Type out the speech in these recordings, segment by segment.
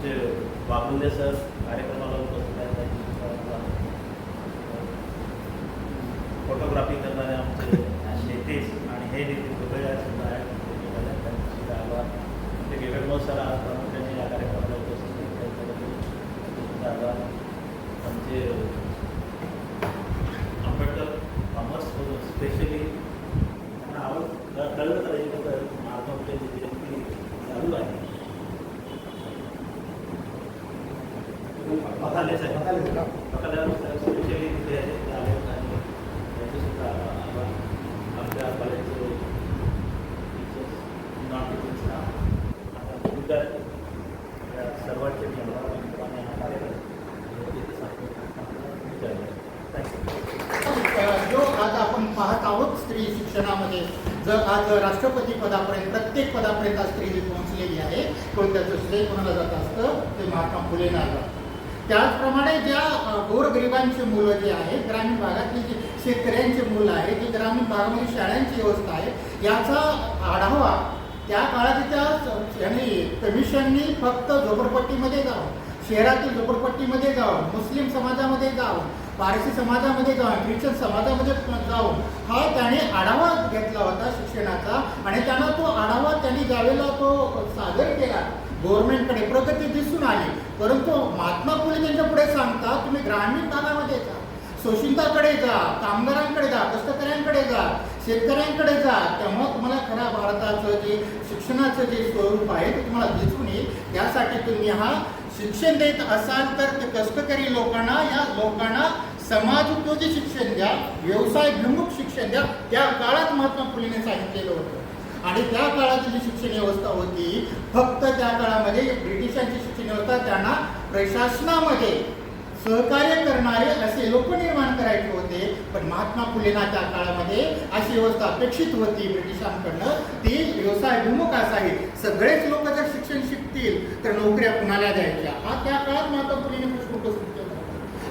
आमचे वाघुंदे सर कार्यक्रमाला उपस्थित आहेत. फोटोग्राफी करणारे आमचे नितीश आणि हे नितीश दुबळे सुद्धा आहेत. त्यांचा आभार. ते गिरडमोह सर आज प्रामुख्याने या कार्यक्रमाला उपस्थित आहेत. आभार. आमचे आंबेडकर कॉमर्स स्पेशली त्यांना आवड कळलं तर महात्मा फुलेंची जयंती चालू आहे. पकाले स्पेशली तिथे आले आणि त्यांचेसुद्धा आभार. आमच्या कॉलेजचे टीचर्स नॉन टीचिंग स्टाफ विद्यार्थी या सर्वांचे मी आभार मानतो आणि हा कार्यक्रम जो आज आपण पाहत आहोत स्त्री शिक्षणामध्ये जर आज राष्ट्रपती पदापर्यंत प्रत्येक पदापर्यंत आज स्त्री पोहोचलेली आहे, पण त्याचं श्रेय कोणाला जात असतं ते महात्मा फुलेंना जातं. त्याचप्रमाणे ज्या गोरगरिबांची मुलं जी आहेत, ग्रामीण भागातली जी शेतकऱ्यांची मुलं आहेत, जी ग्रामीण भागामध्ये शाळांची व्यवस्था आहे, याचा आढावा त्या काळाच्या यांनी कमिशननी फक्त झोपडपट्टीमध्ये जावं, शहरातील झोपडपट्टीमध्ये जावं, मुस्लिम समाजामध्ये जावं, पारसी समाजामध्ये जाऊन, ख्रिश्चन समाजामध्ये जाऊन हा त्याने आढावा घेतला होता शिक्षणाचा आणि त्यांना तो आढावा त्यांनी ज्यावेळेला तो सादर केला गव्हर्नमेंटकडे प्रगती दिसून आली. परंतु महात्मा फुले त्यांच्या पुढे सांगतात तुम्ही ग्रामीण भागामध्ये जा, शोषितांकडे जा, कामगारांकडे जा, कष्टकऱ्यांकडे जा, शेतकऱ्यांकडे जा, तेव्हा तुम्हाला खऱ्या भारताचं जे शिक्षणाचं जे स्वरूप आहे ते तुम्हाला दिसून येईल. त्यासाठी तुम्ही हा शिक्षण देत असाल तर ते कष्टकरी लोकांना, या लोकांना समाजोपयोगी शिक्षण द्या, व्यवसायभिमुख शिक्षण द्या. त्या काळात महात्मा फुलेंनी सांगितलेलं होतं. आणि त्या काळाची जी शिक्षण व्यवस्था होती, फक्त त्या काळामध्ये ब्रिटिशांची शिक्षण व्यवस्था त्यांना प्रशासनामध्ये सहकार्य करणारे असे लोक निर्माण करायचे होते. पण महात्मा फुलेंना त्या काळामध्ये अशी व्यवस्था अपेक्षित होती ब्रिटिशांकडनं, ती व्यवसायभिमुख असावी. सगळेच लोक जर शिक्षण शिकतील तर नोकऱ्या कुणाला द्यायच्या, हा त्या काळात महात्मा फुलेंनी प्रश्न उपस्थित केला.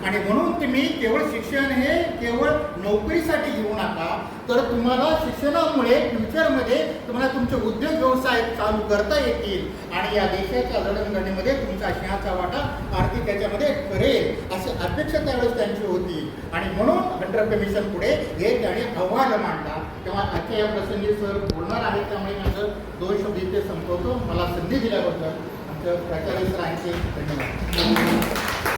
आणि म्हणून तुम्ही केवळ शिक्षण हे केवळ नोकरीसाठी घेऊ नका, तर तुम्हाला शिक्षणामुळे फ्युचरमध्ये तुम्हाला तुमचे उद्योग व्यवसाय चालू करता येतील आणि या देशाच्या जडणघडणीमध्ये तुमचा सिंहाचा वाटा आर्थिक याच्यामध्ये करेल अशी अपेक्षा त्यावेळेस त्यांची होती. आणि म्हणून हंटर कमिशन पुढे हे त्याने अहवाल मांडला. तेव्हा आजच्या या प्रसंगी सर बोलणार आहेत, त्यामुळे माझं 2 शब्द इथे संपवतो. मला संधी दिल्याबद्दल आमच्या प्राचार्य सरांचे धन्यवाद.